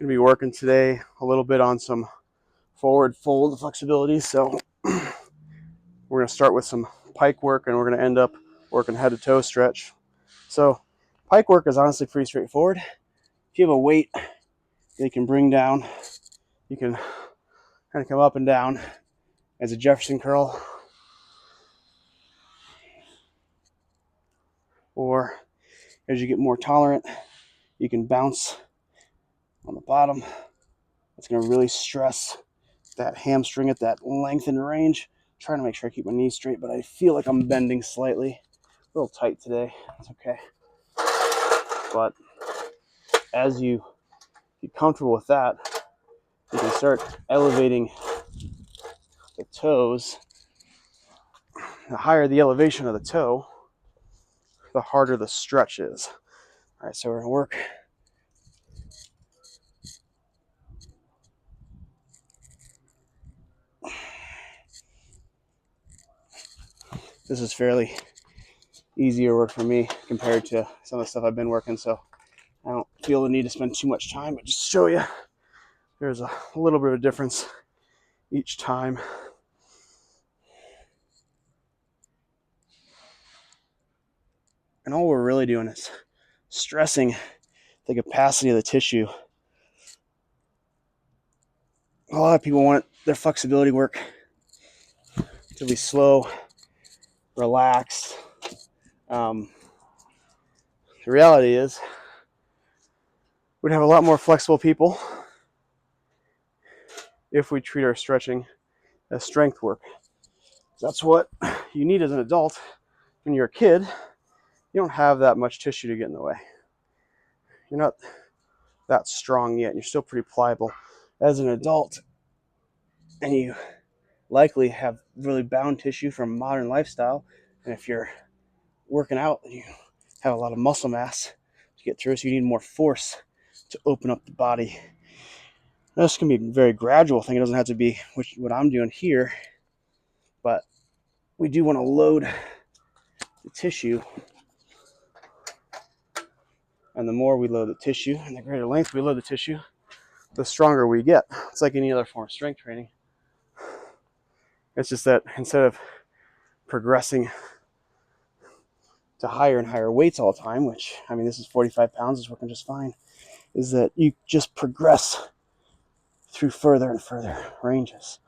Going to be working today a little bit on some forward fold flexibility. So we're going to start with some pike work, and we're going to end up working head to toe stretch. So pike work is honestly pretty straightforward. If you have a weight that you can bring down, you can kind of come up and down as a Jefferson curl, or as you get more tolerant, you can bounce on the bottom. It's going to really stress that hamstring at that length and range. Trying to make sure I keep my knees straight, but I feel like I'm bending slightly. A little tight today. It's okay. But as you get comfortable with that, you can start elevating the toes. The higher the elevation of the toe, the harder the stretch is. All right, so we're going to work. This is fairly easier work for me compared to some of the stuff I've been working, so I don't feel the need to spend too much time, but just show you there's a little bit of a difference each time. And all we're really doing is stressing the capacity of the tissue. A lot of people want their flexibility work to be slow, relaxed. The reality is we'd have a lot more flexible people if we treat our stretching as strength work. That's what you need as an adult. When you're a kid, you don't have that much tissue to get in the way. You're not that strong yet, and you're still pretty pliable. As an adult, and you likely have really bound tissue from modern lifestyle, and if you're working out, you have a lot of muscle mass to get through, so you need more force to open up the body. This can be a very gradual thing. It doesn't have to be what I'm doing here, but we do want to load the tissue, and the more we load the tissue and the greater length we load the tissue, the stronger we get. It's like any other form of strength training. It's just that instead of progressing to higher and higher weights all the time, which, I mean, this is 45 pounds, is working just fine, is that you just progress through further and further ranges.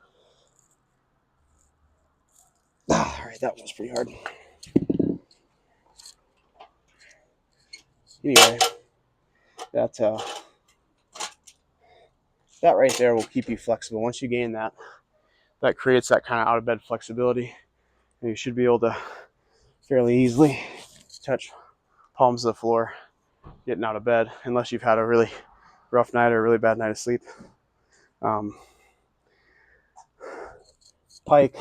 All right, that was pretty hard. Anyway, that right there will keep you flexible. Once you gain that, that creates that kind of out of bed flexibility, and you should be able to fairly easily touch palms of the floor getting out of bed, unless you've had a really rough night or a really bad night of sleep. Pike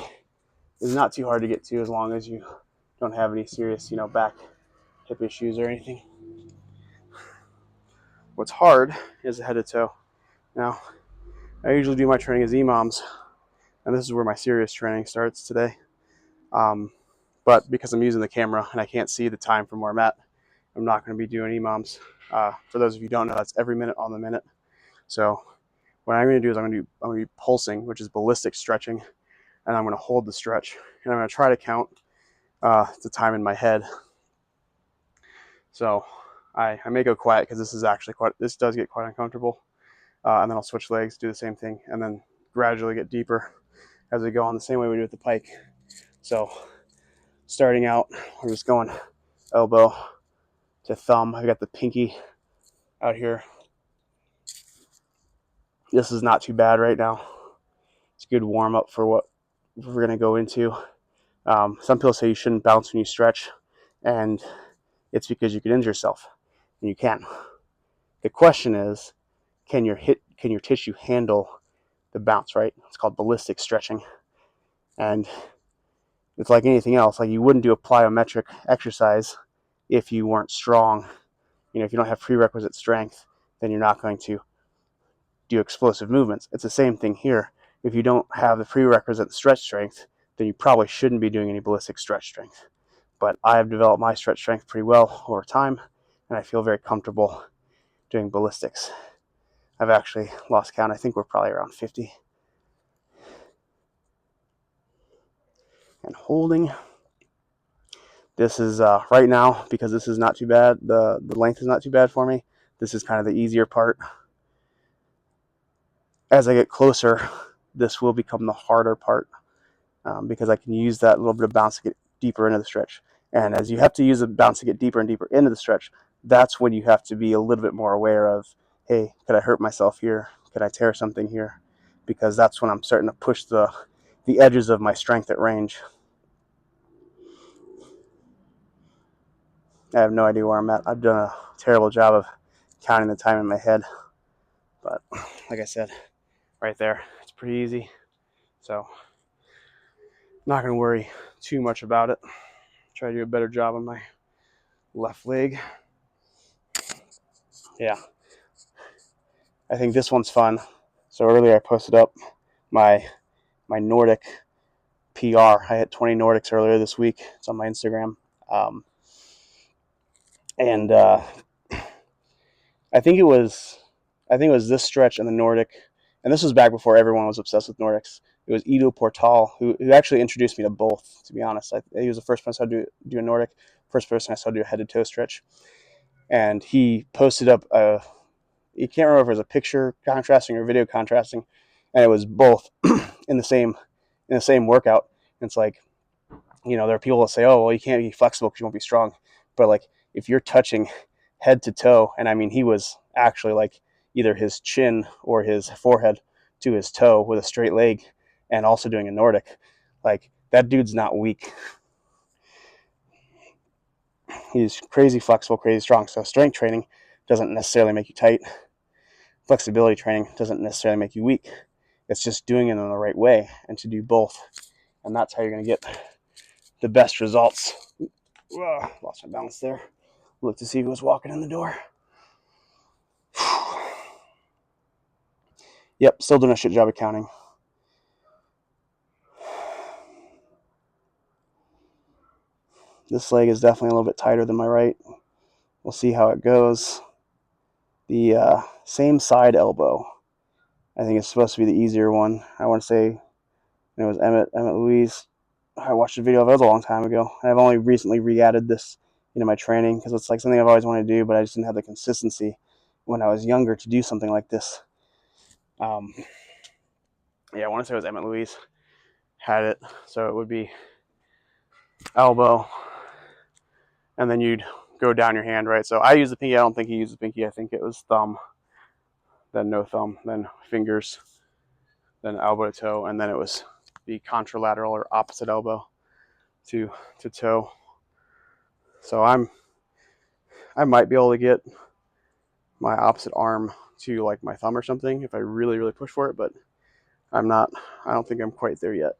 is not too hard to get to as long as you don't have any serious, back, hip issues or anything. What's hard is the head to toe. Now, I usually do my training as EMOMs, and this is where my serious training starts today. But because I'm using the camera and I can't see the time from where I'm at, I'm not going to be doing EMOMs. For those of you who don't know, that's every minute on the minute. So what I'm going to do is I'm going to be pulsing, which is ballistic stretching, and I'm going to hold the stretch, and I'm going to try to count the time in my head. So I may go quiet because this does get quite uncomfortable, and then I'll switch legs, do the same thing, and then gradually get deeper as we go on, the same way we do with the pike. So starting out, we're just going elbow to thumb. I've got the pinky out here. This is not too bad right now. It's a good warm up for what we're going to go into. Some people say you shouldn't bounce when you stretch, and it's because you could injure yourself, and you can. The question is, can your tissue handle the bounce, right? It's called ballistic stretching. And it's like anything else. Like, you wouldn't do a plyometric exercise if you weren't strong. If you don't have prerequisite strength, then you're not going to do explosive movements. It's the same thing here. If you don't have the prerequisite stretch strength, then you probably shouldn't be doing any ballistic stretch strength. But I have developed my stretch strength pretty well over time, and I feel very comfortable doing ballistics. I've actually lost count. I think we're probably around 50. And holding. This is right now, because this is not too bad, the length is not too bad for me. This is kind of the easier part. As I get closer, this will become the harder part, because I can use that little bit of bounce to get deeper into the stretch. And as you have to use the bounce to get deeper and deeper into the stretch, that's when you have to be a little bit more aware of, hey, could I hurt myself here? Could I tear something here? Because that's when I'm starting to push the edges of my strength at range. I have no idea where I'm at. I've done a terrible job of counting the time in my head. But like I said, right there, it's pretty easy. So not going to worry too much about it. Try to do a better job on my left leg. Yeah. I think this one's fun. So earlier I posted up my Nordic PR. I hit 20 Nordics earlier this week. It's on my Instagram. And I think it was this stretch in the Nordic, and this was back before everyone was obsessed with Nordics. It was Ido Portal who actually introduced me to both, to be honest. He was the first person I saw do a Nordic, first person I saw do a head-to-toe stretch. And he posted up you can't remember if it was a picture contrasting or video contrasting, and it was both in the same workout. And it's like, there are people that say, oh, well, you can't be flexible because you won't be strong. But like, if you're touching head to toe, and I mean, he was actually like either his chin or his forehead to his toe with a straight leg and also doing a Nordic, like, that dude's not weak. He's crazy flexible, crazy strong. So strength training doesn't necessarily make you tight. Flexibility training doesn't necessarily make you weak. It's just doing it in the right way, and to do both. And that's how you're going to get the best results. Lost my balance there. Look to see who was walking in the door. Yep, still doing a shit job of counting. This leg is definitely a little bit tighter than my right. We'll see how it goes. The same side elbow, I think it's supposed to be the easier one. I want to say it was Emmett Louise. I watched a video of it, a long time ago. I've only recently re-added this into my training because it's like something I've always wanted to do, but I just didn't have the consistency when I was younger to do something like this. Yeah, I want to say it was Emmett Louise had it. So it would be elbow, and then you'd go down your hand, right? So I use the pinky. I don't think he used the pinky. I think it was thumb, then no thumb, then fingers, then elbow to toe, and then it was the contralateral or opposite elbow to toe. So I might be able to get my opposite arm to like my thumb or something if I really, really push for it, but I don't think I'm quite there yet.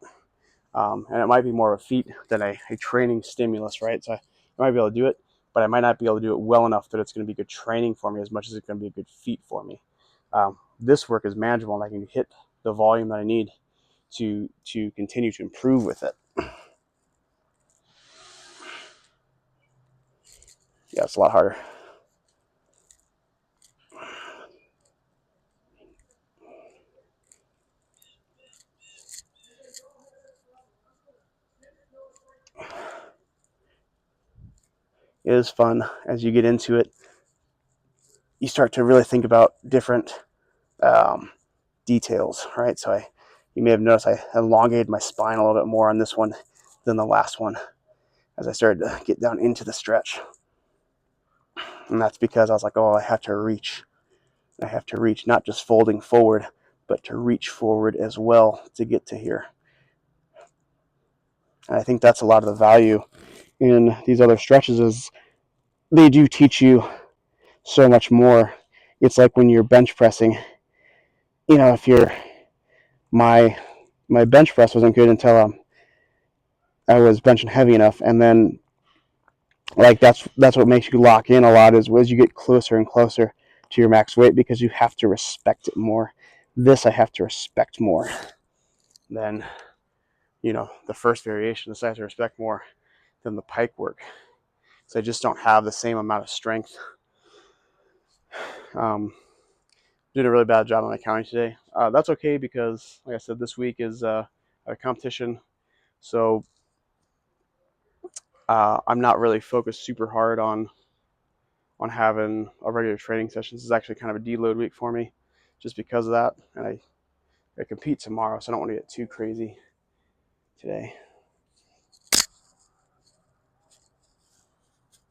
And it might be more of a feat than a training stimulus, right? So I might be able to do it, but I might not be able to do it well enough that it's going to be good training for me as much as it's going to be a good feat for me. This work is manageable, and I can hit the volume that I need to continue to improve with it. Yeah, it's a lot harder. It is fun as you get into it. You start to really think about different details, right? So you may have noticed I elongated my spine a little bit more on this one than the last one as I started to get down into the stretch. And that's because I was like, oh, I have to reach. I have to reach, not just folding forward, but to reach forward as well to get to here. And I think that's a lot of the value in these other stretches is they do teach you so much more. It's like when you're bench pressing, if you're my bench press wasn't good until I was benching heavy enough, and then like that's what makes you lock in a lot is as you get closer and closer to your max weight, because you have to respect it more. This I have to respect more than the first variation. This I have to respect more than the pike work. So I just don't have the same amount of strength. Did a really bad job on my counting today. That's okay because, like I said, this week is a competition, so I'm not really focused super hard on having a regular training session. This is actually kind of a deload week for me, just because of that. And I compete tomorrow, so I don't want to get too crazy today.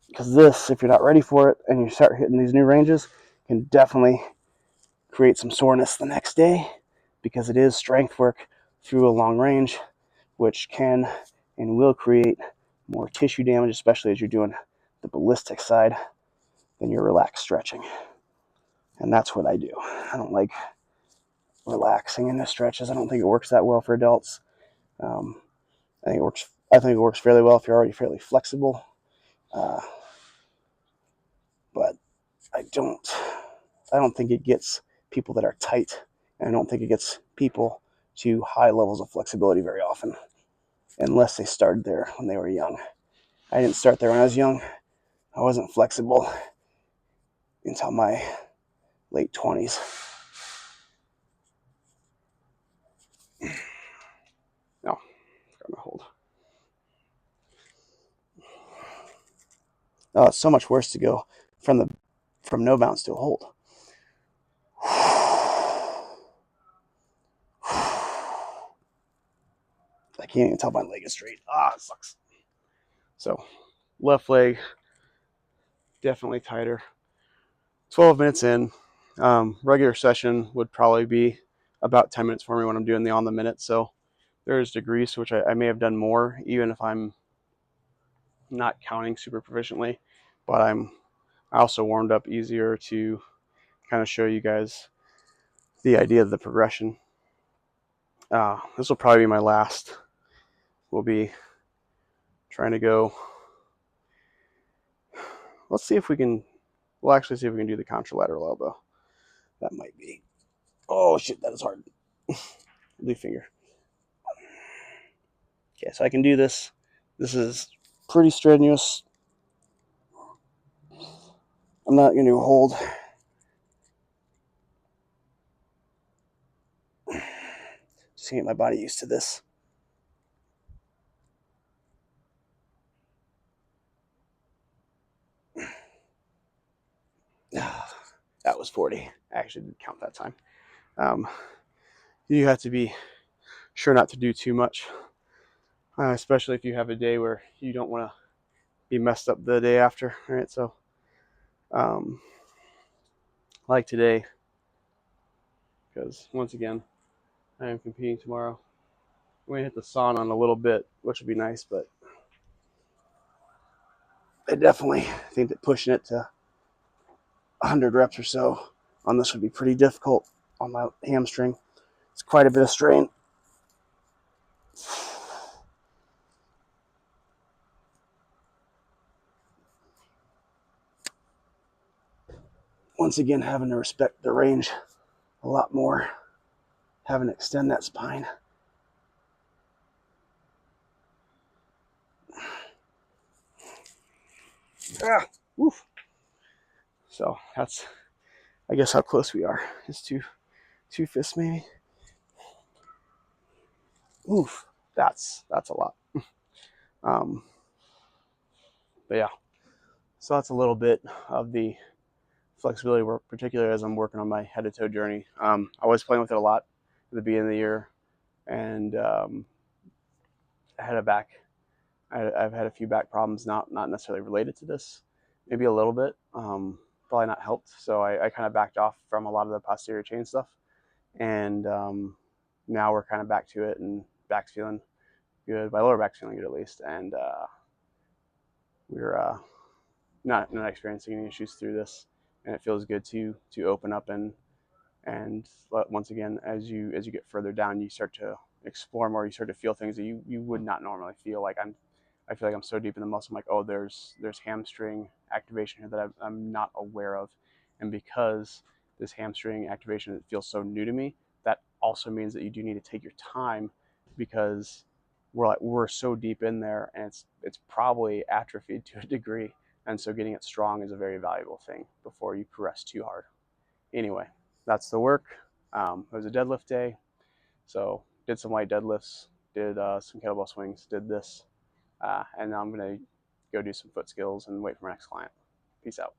Because this, if you're not ready for it and you start hitting these new ranges, can definitely create some soreness the next day, because it is strength work through a long range, which can and will create more tissue damage, especially as you're doing the ballistic side than your relaxed stretching. And that's what I do. I don't like relaxing in the stretches. I don't think it works that well for adults. Um, I think it works fairly well if you're already fairly flexible. But I don't think it gets people that are tight, and I don't think it gets people to high levels of flexibility very often, unless they started there when they were young. I didn't start there when I was young. I wasn't flexible until my late 20s. No, got my hold. Oh, it's so much worse to go from no bounce to a hold. I can't even tell my leg is straight. It sucks. So, left leg, definitely tighter. 12 minutes in. Regular session would probably be about 10 minutes for me when I'm doing the on the minute. So, there's degrees to which I may have done more, even if I'm not counting super proficiently. But I also warmed up easier to kind of show you guys the idea of the progression. This will probably be my last. We'll be trying to go. Let's see if we can. We'll actually see if we can do the contralateral elbow. That might be. Oh shit, that is hard. Leaf finger. Okay, so I can do this. This is pretty strenuous. I'm not going to hold. Just to get my body used to this. That was 40. I actually didn't count that time. You have to be sure not to do too much, especially if you have a day where you don't want to be messed up the day after. Right, so like today, because once again, I am competing tomorrow. I'm gonna hit the sauna in a little bit, which would be nice, but I definitely think that pushing it to 100 reps or so on this would be pretty difficult on my hamstring. It's quite a bit of strain. Once again, having to respect the range a lot more, having to extend that spine. Woof. So that's, I guess, how close we are. Just two fists maybe. Oof, that's a lot. Um, but yeah, so that's a little bit of the flexibility work, particularly as I'm working on my head to toe journey. I was playing with it a lot at the beginning of the year, and I had a back. I've had a few back problems, not necessarily related to this, maybe a little bit. Probably not helped. So I kind of backed off from a lot of the posterior chain stuff, and now we're kind of back to it, and back's feeling good. My lower back's feeling good at least, and we're not experiencing any issues through this, and it feels good to open up and once again, as you get further down, you start to explore more. You start to feel things that you would not normally feel. Like I feel like I'm so deep in the muscle. I'm like, oh, there's hamstring activation here that I'm not aware of, and because this hamstring activation feels so new to me, that also means that you do need to take your time, because we're so deep in there, and it's probably atrophied to a degree, and so getting it strong is a very valuable thing before you progress too hard. Anyway, that's the work. It was a deadlift day, so did some light deadlifts, did some kettlebell swings, did this, and now I'm gonna go do some foot skills and wait for my next client. Peace out.